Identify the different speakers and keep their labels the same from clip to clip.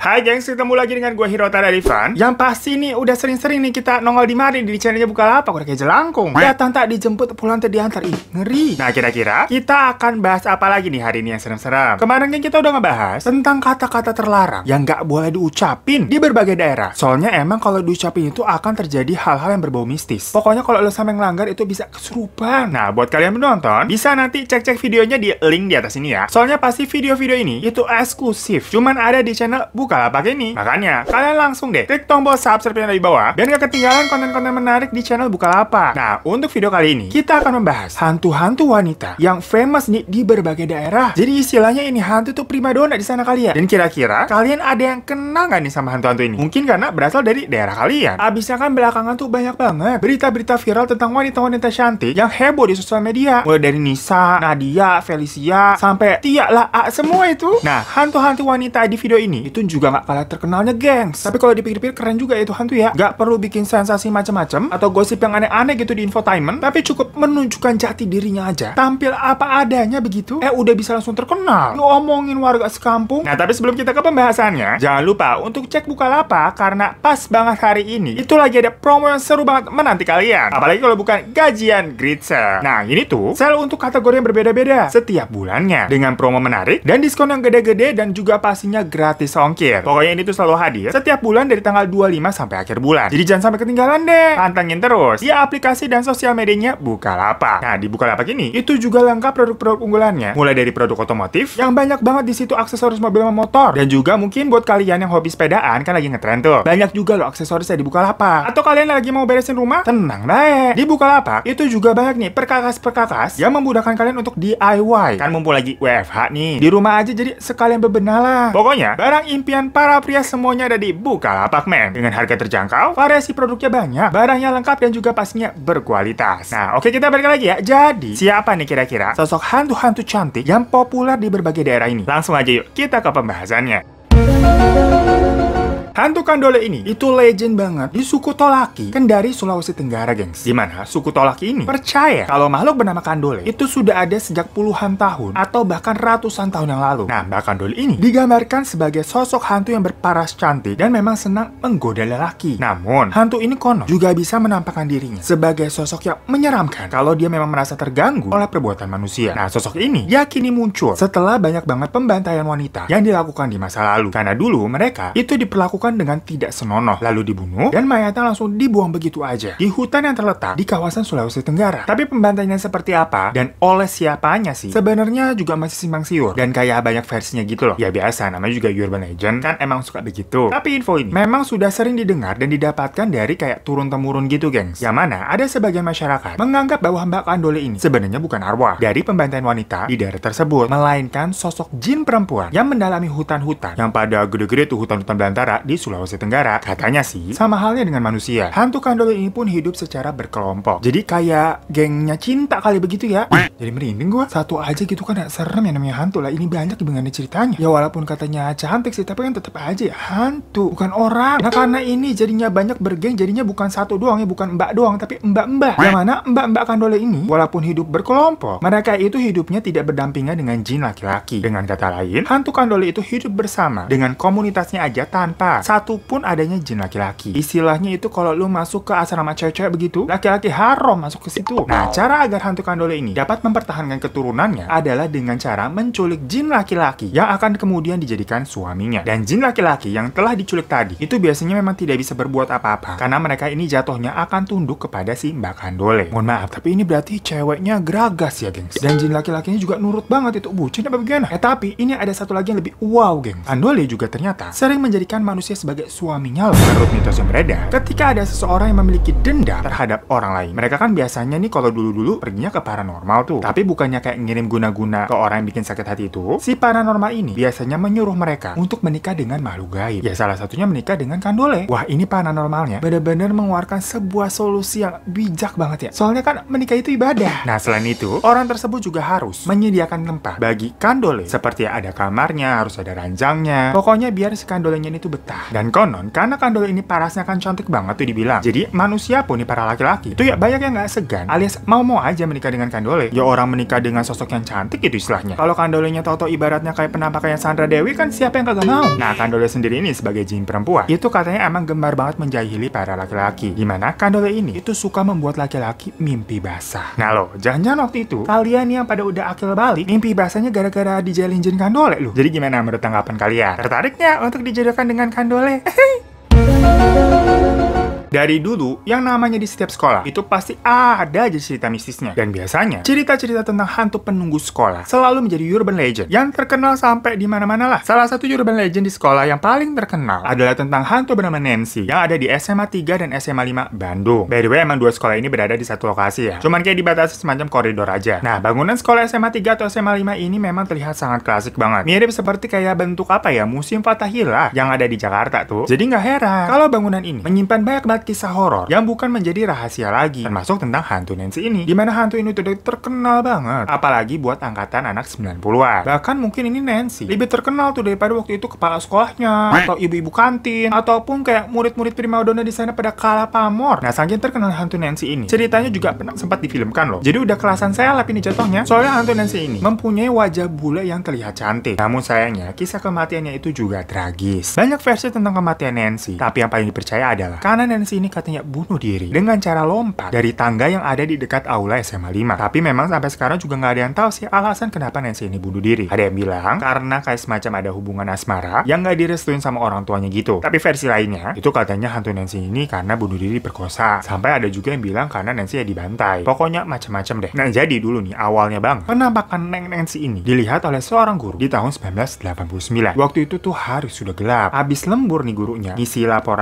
Speaker 1: Hai gengs, ketemu lagi dengan gue Hirota dari Fan. Yang pasti nih udah sering-sering nih kita nongol di mari di channelnya Bukalapak. Udah kayak jelangkung. Datang tak dijemput, pulang tak diantar. Ih, ngeri. Nah kira-kira kita akan bahas apa lagi nih hari ini yang serem-serem? Kemarin kan kita udah ngebahas tentang kata-kata terlarang yang gak boleh diucapin di berbagai daerah. Soalnya emang kalau diucapin itu akan terjadi hal-hal yang berbau mistis. Pokoknya kalau lo sampai ngelanggar itu bisa kesurupan. Nah buat kalian menonton, bisa nanti cek-cek videonya di link di atas ini ya. Soalnya pasti video-video ini itu eksklusif. Cuman ada di channel Bukalapak ini. Makanya kalian langsung deh klik tombol subscribe yang ada di bawah biar gak ketinggalan konten-konten menarik di channel Bukalapak. Nah untuk video kali ini kita akan membahas hantu-hantu wanita yang famous nih di berbagai daerah. Jadi istilahnya ini hantu tuh primadona di sana kalian. Dan kira-kira kalian ada yang kenal gak nih sama hantu-hantu ini? Mungkin karena berasal dari daerah kalian. Abisnya kan belakangan tuh banyak banget berita-berita viral tentang wanita-wanita cantik yang heboh di sosial media. Mulai dari Nisa, Nadia, Felicia, sampai Tia lah, semua itu. Nah hantu-hantu wanita di video ini itu juga gak kalah terkenalnya gengs. Tapi kalau dipikir-pikir keren juga itu hantu ya. Gak perlu bikin sensasi macam-macam atau gosip yang aneh-aneh gitu di infotainment, tapi cukup menunjukkan jati dirinya aja. Tampil apa adanya begitu, udah bisa langsung terkenal. Ngomongin warga sekampung. Nah tapi sebelum kita ke pembahasannya, jangan lupa untuk cek Bukalapak karena pas banget hari ini itu lagi ada promo yang seru banget menanti kalian. Apalagi kalau bukan gajian Great Sale. Nah ini tuh sale untuk kategori yang berbeda-beda setiap bulannya dengan promo menarik dan diskon yang gede-gede dan juga pastinya gratis ongkir. Pokoknya ini tuh selalu hadir setiap bulan dari tanggal 25 sampai akhir bulan. Jadi jangan sampai ketinggalan deh. Pantengin terus di aplikasi dan sosial medianya Bukalapak. Nah, di Bukalapak ini itu juga lengkap produk-produk unggulannya. Mulai dari produk otomotif yang banyak banget di situ aksesoris mobil sama motor. Dan juga mungkin buat kalian yang hobi sepedaan kan lagi ngetren tuh. Banyak juga loh aksesorisnya di Bukalapak. Atau kalian lagi mau beresin rumah? Tenang baik. Di Bukalapak itu juga banyak nih perkakas-perkakas yang memudahkan kalian untuk DIY. Kan mumpul lagi WFH nih. Di rumah aja jadi sekalian bebenah lah. Pokoknya barang impian para pria semuanya ada di Bukalapak men. Dengan harga terjangkau, variasi produknya banyak, barangnya lengkap dan juga pastinya berkualitas. Nah, oke kita balik lagi ya. Jadi, siapa nih kira-kira sosok hantu-hantu cantik yang populer di berbagai daerah ini? Langsung aja yuk kita ke pembahasannya. Hantu Kandole ini itu legend banget di suku Tolaki, Kendari, Sulawesi Tenggara, gengs. Dimana suku Tolaki ini percaya kalau makhluk bernama Kandole itu sudah ada sejak puluhan tahun atau bahkan ratusan tahun yang lalu. Nah, Mbak Kandole ini digambarkan sebagai sosok hantu yang berparas cantik dan memang senang menggoda lelaki. Namun, hantu ini konon juga bisa menampakkan dirinya sebagai sosok yang menyeramkan kalau dia memang merasa terganggu oleh perbuatan manusia. Nah, sosok ini yakini muncul setelah banyak banget pembantaian wanita yang dilakukan di masa lalu. Karena dulu mereka itu diperlakukan dengan tidak senonoh, lalu dibunuh dan mayatnya langsung dibuang begitu aja di hutan yang terletak di kawasan Sulawesi Tenggara. Tapi pembantaiannya seperti apa dan oleh siapanya sih sebenarnya juga masih simpang siur dan kayak banyak versinya gitu loh. Ya biasa, namanya juga urban legend kan emang suka begitu. Tapi info ini memang sudah sering didengar dan didapatkan dari kayak turun-temurun gitu gengs. Yang mana ada sebagian masyarakat menganggap bahwa Mbak Kandole ini sebenarnya bukan arwah dari pembantaian wanita di daerah tersebut, melainkan sosok jin perempuan yang mendalami hutan-hutan yang pada gede-gede tuh hutan-hutan belantara di Sulawesi Tenggara. Katanya sih sama halnya dengan manusia, hantu Kandole ini pun hidup secara berkelompok. Jadi kayak gengnya cinta kali begitu ya. Jadi merinding gua. Satu aja gitu kan gak serem ya namanya hantu lah. Ini banyak gimana ceritanya. Ya walaupun katanya cantik sih, tapi kan tetap aja ya hantu, bukan orang. Nah karena ini jadinya banyak bergeng, jadinya bukan satu doang ya, bukan mbak doang, tapi mbak-mbak. Yang mana mbak-mbak Kandole ini walaupun hidup berkelompok, mereka itu hidupnya tidak berdampingan dengan jin laki-laki. Dengan kata lain, hantu Kandole itu hidup bersama dengan komunitasnya aja tanpa satu pun adanya jin laki-laki. Istilahnya itu kalau lu masuk ke asrama cewek-cewek begitu, laki-laki haram masuk ke situ. Nah, cara agar hantu Kandole ini dapat mempertahankan keturunannya adalah dengan cara menculik jin laki-laki yang akan kemudian dijadikan suaminya. Dan jin laki-laki yang telah diculik tadi itu biasanya memang tidak bisa berbuat apa-apa karena mereka ini jatuhnya akan tunduk kepada si Mbak Kandole. Mohon maaf, tapi ini berarti ceweknya geragas ya, gengs. Dan jin laki-lakinya juga nurut banget itu. Bucin apa bagaimana? Tapi ini ada satu lagi yang lebih wow, gengs. Kandole juga ternyata sering menjadikan manusia sebagai suaminya loh. Menurut mitos yang beredar, ketika ada seseorang yang memiliki dendam terhadap orang lain, mereka kan biasanya nih kalau dulu-dulu perginya ke paranormal tuh. Tapi bukannya kayak ngirim guna-guna ke orang yang bikin sakit hati itu, si paranormal ini biasanya menyuruh mereka untuk menikah dengan makhluk gaib. Ya salah satunya menikah dengan Kandole. Wah ini paranormalnya benar-benar mengeluarkan sebuah solusi yang bijak banget ya. Soalnya kan menikah itu ibadah. Nah selain itu, orang tersebut juga harus menyediakan tempat bagi Kandole. Seperti ada kamarnya, harus ada ranjangnya. Pokoknya biar si Kandolenya ini tuh betah. Dan konon, karena Kandole ini parasnya kan cantik banget tuh dibilang. Jadi manusia pun nih para laki-laki itu ya banyak yang nggak segan, alias mau aja menikah dengan Kandole. Ya orang menikah dengan sosok yang cantik itu istilahnya. Kalau Kandolenya tahu-tahu ibaratnya kayak penampakannya Sandra Dewi, kan siapa yang kagak mau? Nah, Kandole sendiri ini sebagai jin perempuan itu katanya emang gemar banget menjahili para laki-laki. Dimana Kandole ini itu suka membuat laki-laki mimpi basah. Nah loh, jangan-jangan waktu itu kalian yang pada udah akil balik mimpi basahnya gara-gara dijailin jin Kandole loh. Jadi gimana menurut tanggapan kalian? Tertariknya untuk dijodohkan dengan Kandole? Dari dulu, yang namanya di setiap sekolah itu pasti ada aja cerita mistisnya. Dan biasanya, cerita-cerita tentang hantu penunggu sekolah selalu menjadi urban legend yang terkenal sampai di mana-mana lah. Salah satu urban legend di sekolah yang paling terkenal adalah tentang hantu bernama Nancy yang ada di SMA 3 dan SMA 5 Bandung. By the way, emang dua sekolah ini berada di satu lokasi ya. Cuman kayak dibatasi semacam koridor aja. Nah, bangunan sekolah SMA 3 atau SMA 5 ini memang terlihat sangat klasik banget. Mirip seperti kayak bentuk apa ya, Museum Fathahillah yang ada di Jakarta tuh. Jadi nggak heran kalau bangunan ini menyimpan banyak banget kisah horor yang bukan menjadi rahasia lagi, termasuk tentang hantu Nancy ini, dimana hantu ini udah terkenal banget, apalagi buat angkatan anak 90-an. Bahkan mungkin ini Nancy lebih terkenal tuh daripada waktu itu kepala sekolahnya, atau ibu-ibu kantin, ataupun kayak murid-murid primadona di sana pada kalah pamor. Nah, saking terkenal hantu Nancy ini, ceritanya juga pernah sempat difilmkan loh. Jadi udah kelasan seleb ini jatuhnya. Soalnya hantu Nancy ini mempunyai wajah bule yang terlihat cantik. Namun sayangnya, kisah kematiannya itu juga tragis. Banyak versi tentang kematian Nancy, tapi yang paling dipercaya adalah karena Nancy ini katanya bunuh diri dengan cara lompat dari tangga yang ada di dekat aula SMA 5. Tapi memang sampai sekarang juga nggak ada yang tahu sih alasan kenapa Nancy ini bunuh diri. Ada yang bilang karena kayak semacam ada hubungan asmara yang nggak direstuin sama orang tuanya gitu. Tapi versi lainnya itu katanya hantu Nancy ini karena bunuh diri diperkosa. Sampai ada juga yang bilang karena Nancy ya dibantai. Pokoknya macam-macam deh. Nah, jadi dulu nih awalnya bang, penampakan Neng Nancy ini dilihat oleh seorang guru di tahun 1989. Waktu itu tuh hari sudah gelap. Habis lembur nih gurunya ngisi rapor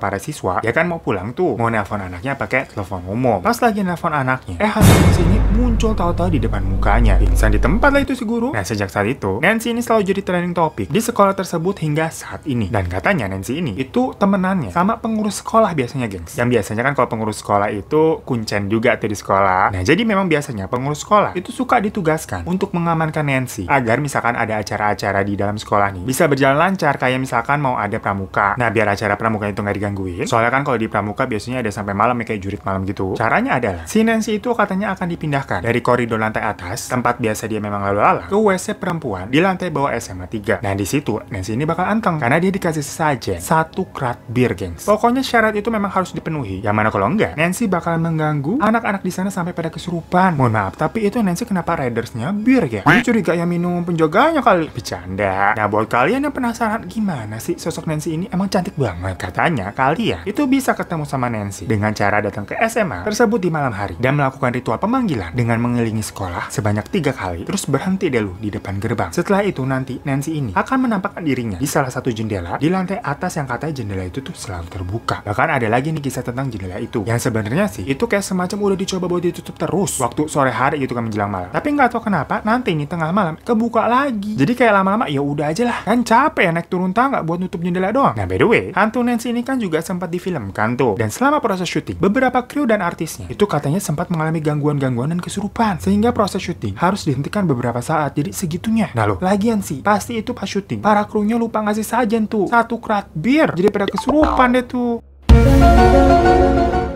Speaker 1: para siswa. Ya kan mau pulang tuh, mau nelpon anaknya pakai telepon umum. Pas lagi nelpon anaknya, hantu Nancy ini muncul tahu-tahu di depan mukanya. Pingsan di tempat lah itu si guru. Nah, sejak saat itu, Nancy ini selalu jadi trending topik di sekolah tersebut hingga saat ini. Dan katanya Nancy ini itu temenannya sama pengurus sekolah biasanya, gengs. Yang biasanya kan kalau pengurus sekolah itu kuncen juga tuh di sekolah. Nah, jadi memang biasanya pengurus sekolah itu suka ditugaskan untuk mengamankan Nancy agar misalkan ada acara-acara di dalam sekolah nih bisa berjalan lancar, kayak misalkan mau ada pramuka. Nah, biar acara pramuka itu nggak digangguin. Soalnya kan kalau di pramuka biasanya ada sampai malam ya, kayak jurit malam gitu. Caranya adalah si Nancy itu katanya akan dipindahkan dari koridor lantai atas, tempat biasa dia memang lalu lalang, ke WC perempuan di lantai bawah SMA 3. Nah, di situ Nancy ini bakal anteng karena dia dikasih saja 1 krat bir, gengs. Pokoknya syarat itu memang harus dipenuhi. Yang mana kalau enggak, Nancy bakal mengganggu anak-anak di sana sampai pada kesurupan. Mohon maaf, tapi itu Nancy kenapa ridersnya bir ya? Ini curiga yang minum penjaganya kali. Bercanda. Nah, buat kalian yang penasaran gimana sih sosok Nancy ini, emang cantik banget. Katanya kalian itu bisa ketemu sama Nancy dengan cara datang ke SMA tersebut di malam hari dan melakukan ritual pemanggilan dengan mengelilingi sekolah sebanyak 3 kali, terus berhenti dulu di depan gerbang. Setelah itu nanti Nancy ini akan menampakkan dirinya di salah satu jendela di lantai atas yang katanya jendela itu tuh selalu terbuka. Bahkan ada lagi nih kisah tentang jendela itu yang sebenarnya sih itu kayak semacam udah dicoba buat ditutup terus waktu sore hari gitu kan menjelang malam. Tapi nggak tahu kenapa nanti ini tengah malam kebuka lagi. Jadi kayak lama-lama ya udah aja lah. Kan capek ya naik turun tangga buat nutup jendela doang. Nah, by the way, hantu Nancy ini kan juga sempat difilmkan tuh. Dan selama proses syuting, beberapa kru dan artisnya itu katanya sempat mengalami gangguan-gangguan dan kesurupan. Sehingga proses syuting harus dihentikan beberapa saat. Jadi segitunya. Nah loh, lagian sih, pasti itu pas syuting, para krunya lupa ngasih sajen tuh 1 krat bir. Jadi pada kesurupan deh tuh.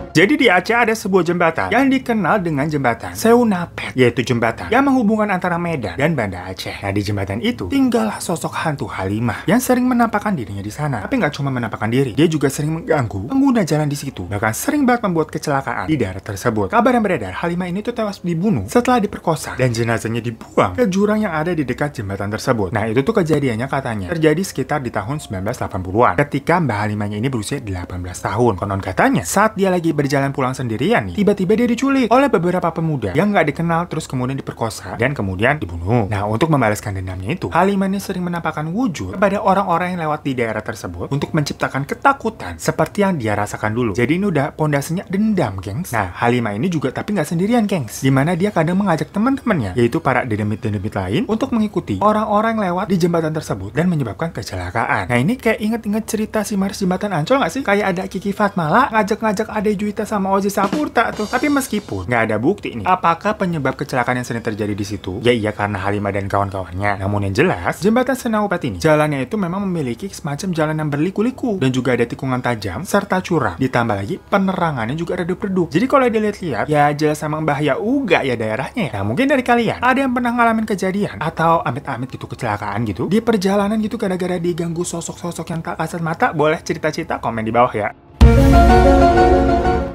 Speaker 1: Jadi di Aceh ada sebuah jembatan yang dikenal dengan jembatan Seunapet, yaitu jembatan yang menghubungkan antara Medan dan Banda Aceh. Nah, di jembatan itu tinggallah sosok hantu Halimah yang sering menampakkan dirinya di sana. Tapi nggak cuma menampakkan diri, dia juga sering mengganggu pengguna jalan di situ. Bahkan sering banget membuat kecelakaan di daerah tersebut. Kabar yang beredar, Halimah ini tuh tewas dibunuh setelah diperkosa dan jenazahnya dibuang ke jurang yang ada di dekat jembatan tersebut. Nah, itu tuh kejadiannya katanya terjadi sekitar di tahun 1980-an ketika Mbah Halimahnya ini berusia 18 tahun. Konon katanya saat dia lagi berjalan pulang sendirian nih, tiba-tiba dia diculik oleh beberapa pemuda yang nggak dikenal, terus kemudian diperkosa dan kemudian dibunuh. Nah, untuk membalaskan dendamnya itu, Halimah ini sering menampakkan wujud kepada orang-orang yang lewat di daerah tersebut untuk menciptakan ketakutan seperti yang dia rasakan dulu. Jadi ini udah pondasinya dendam, gengs. Nah, Halimah ini juga tapi nggak sendirian, gengs. Dimana dia kadang mengajak teman-temannya, yaitu para dedemit-dedemit lain, untuk mengikuti orang-orang yang lewat di jembatan tersebut dan menyebabkan kecelakaan. Nah, ini kayak inget-inget cerita si Maris Jembatan Ancol nggak sih? Kayak ada Kiki Fatmala ngajak-ngajak Ade Juwita Yuita sama Oji Sapurta tuh. Tapi meskipun nggak ada bukti nih, apakah penyebab kecelakaan yang sering terjadi di situ? Ya iya karena Halima dan kawan-kawannya. Namun yang jelas, jembatan Senaupat ini, jalannya itu memang memiliki semacam jalan yang berliku-liku dan juga ada tikungan tajam serta curam. Ditambah lagi penerangannya juga redup-redup. Jadi kalau dilihat-lihat, ya jelas emang bahaya uga ya daerahnya. Nah mungkin dari kalian ada yang pernah ngalamin kejadian atau amit-amit gitu kecelakaan gitu di perjalanan gitu gara-gara diganggu sosok-sosok yang tak kasat mata? Boleh cerita-cerita komen di bawah ya.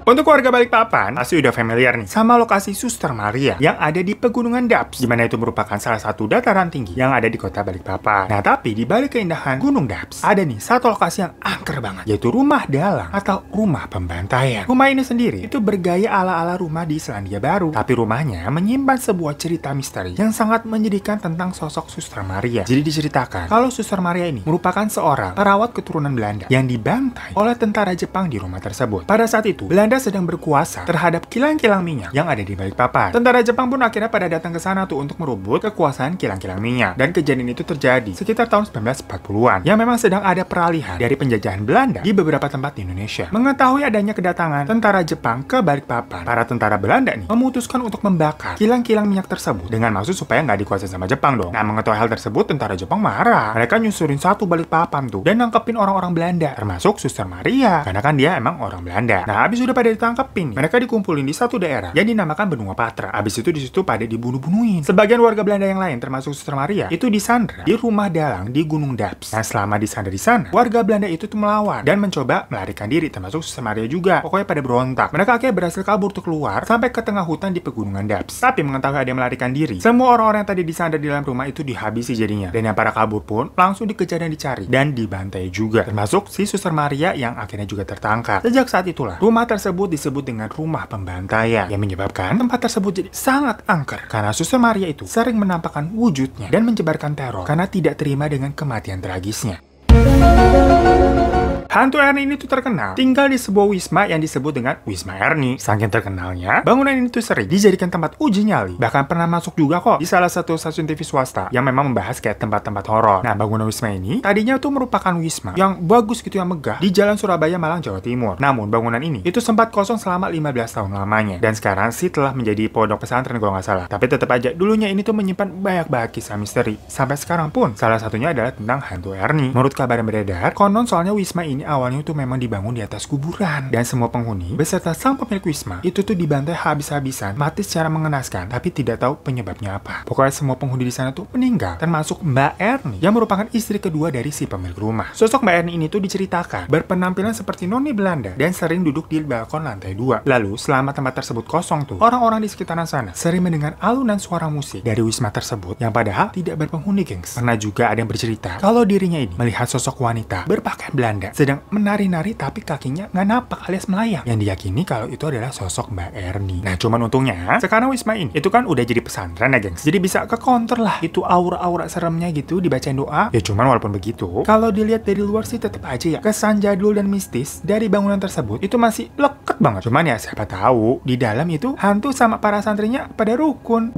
Speaker 1: Untuk warga Balikpapan, pasti udah familiar nih sama lokasi Suster Maria yang ada di Pegunungan Daps, di mana itu merupakan salah satu dataran tinggi yang ada di kota Balikpapan. Nah, tapi di balik keindahan Gunung Daps, ada nih satu lokasi yang angker banget, yaitu rumah dalang atau rumah pembantaian. Rumah ini sendiri itu bergaya ala-ala rumah di Selandia Baru, tapi rumahnya menyimpan sebuah cerita misteri yang sangat menyedihkan tentang sosok Suster Maria. Jadi diceritakan kalau Suster Maria ini merupakan seorang perawat keturunan Belanda yang dibantai oleh tentara Jepang di rumah tersebut. Pada saat itu, Belanda sedang berkuasa terhadap kilang-kilang minyak yang ada di Balikpapan. Tentara Jepang pun akhirnya pada datang ke sana tuh untuk merebut kekuasaan kilang-kilang minyak. Dan kejadian itu terjadi sekitar tahun 1940-an yang memang sedang ada peralihan dari penjajahan Belanda di beberapa tempat di Indonesia. Mengetahui adanya kedatangan tentara Jepang ke Balikpapan, para tentara Belanda nih memutuskan untuk membakar kilang-kilang minyak tersebut dengan maksud supaya nggak dikuasai sama Jepang dong. Nah, mengetahui hal tersebut, tentara Jepang marah. Mereka nyusurin satu Balikpapan tuh dan nangkepin orang-orang Belanda, termasuk Suster Maria, karena kan dia emang orang Belanda. Nah, habis udah pada ditangkap nih, mereka dikumpulin di satu daerah yang dinamakan Benua Patra. Habis itu di situ pada dibunuh-bunuhin. Sebagian warga Belanda yang lain, termasuk Suster Maria, itu disandra di rumah dalang di Gunung Daps. Nah, selama disandra di sana, warga Belanda itu tuh melawan dan mencoba melarikan diri, termasuk Suster Maria juga. Pokoknya pada berontak. Mereka akhirnya berhasil kabur tuh keluar sampai ke tengah hutan di Pegunungan Daps. Tapi mengetahui ada yang melarikan diri, semua orang-orang yang tadi disandra di dalam rumah itu dihabisi jadinya. Dan yang para kabur pun langsung dikejar dan dicari dan dibantai juga, termasuk si Suster Maria yang akhirnya juga tertangkap. Sejak saat itulah, rumah tersebut disebut dengan rumah pembantaian yang menyebabkan tempat tersebut jadi sangat angker karena Suster Maria itu sering menampakkan wujudnya dan menyebarkan teror karena tidak terima dengan kematian tragisnya. Hantu Erni ini tuh terkenal tinggal di sebuah wisma yang disebut dengan Wisma Erni. Saking terkenalnya, bangunan ini tuh sering dijadikan tempat uji nyali. Bahkan pernah masuk juga kok di salah satu stasiun TV swasta yang memang membahas kayak tempat-tempat horor. Nah, bangunan wisma ini tadinya tuh merupakan wisma yang bagus gitu, yang megah di Jalan Surabaya, Malang, Jawa Timur. Namun bangunan ini itu sempat kosong selama 15 tahun lamanya. Dan sekarang sih telah menjadi pondok pesantren kalau nggak salah. Tapi tetap aja dulunya ini tuh menyimpan banyak banget kisah misteri. Sampai sekarang pun salah satunya adalah tentang hantu Erni. Menurut kabar yang beredar, konon soalnya wisma ini awalnya itu memang dibangun di atas kuburan dan semua penghuni beserta sang pemilik wisma itu tuh dibantai habis-habisan, mati secara mengenaskan, tapi tidak tahu penyebabnya apa. Pokoknya semua penghuni di sana tuh meninggal, termasuk Mbak Erni yang merupakan istri kedua dari si pemilik rumah. Sosok Mbak Erni ini tuh diceritakan berpenampilan seperti noni Belanda dan sering duduk di balkon lantai 2. Lalu selama tempat tersebut kosong tuh, orang-orang di sekitaran sana sering mendengar alunan suara musik dari wisma tersebut yang padahal tidak berpenghuni, gengs. Pernah juga ada yang bercerita kalau dirinya ini melihat sosok wanita berpakaian Belanda sedang menari-nari tapi kakinya nggak napak alias melayang, yang diyakini kalau itu adalah sosok Mbak Erni. Nah, cuman untungnya sekarang wisma ini itu kan udah jadi pesantren ya, gengs. Jadi bisa ke counter lah itu aura-aura seremnya gitu, dibacain doa. Ya cuman walaupun begitu, kalau dilihat dari luar sih tetap aja ya kesan jadul dan mistis dari bangunan tersebut itu masih leket banget. Cuman ya siapa tahu di dalam itu hantu sama para santrinya pada rukun.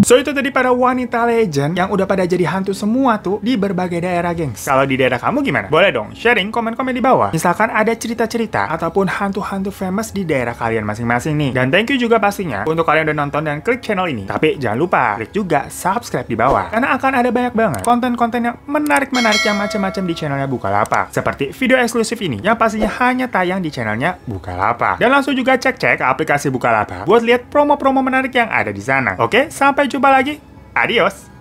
Speaker 1: So, itu tadi para wanita legend yang udah pada jadi hantu semua tuh di berbagai daerah, gengs. Kalau di daerah kamu gimana? Boleh dong sharing komen-komen di bawah. Misalkan ada cerita-cerita ataupun hantu-hantu famous di daerah kalian masing-masing nih. Dan thank you juga pastinya untuk kalian udah nonton dan klik channel ini. Tapi jangan lupa klik juga subscribe di bawah, karena akan ada banyak banget konten-konten yang menarik-menarik yang macam-macam di channelnya Bukalapak. Seperti video eksklusif ini yang pastinya hanya tayang di channelnya Bukalapak. Dan langsung juga cek-cek aplikasi Bukalapak buat lihat promo-promo menarik yang ada di sana. Oke, sampai jumpa lagi. Adios.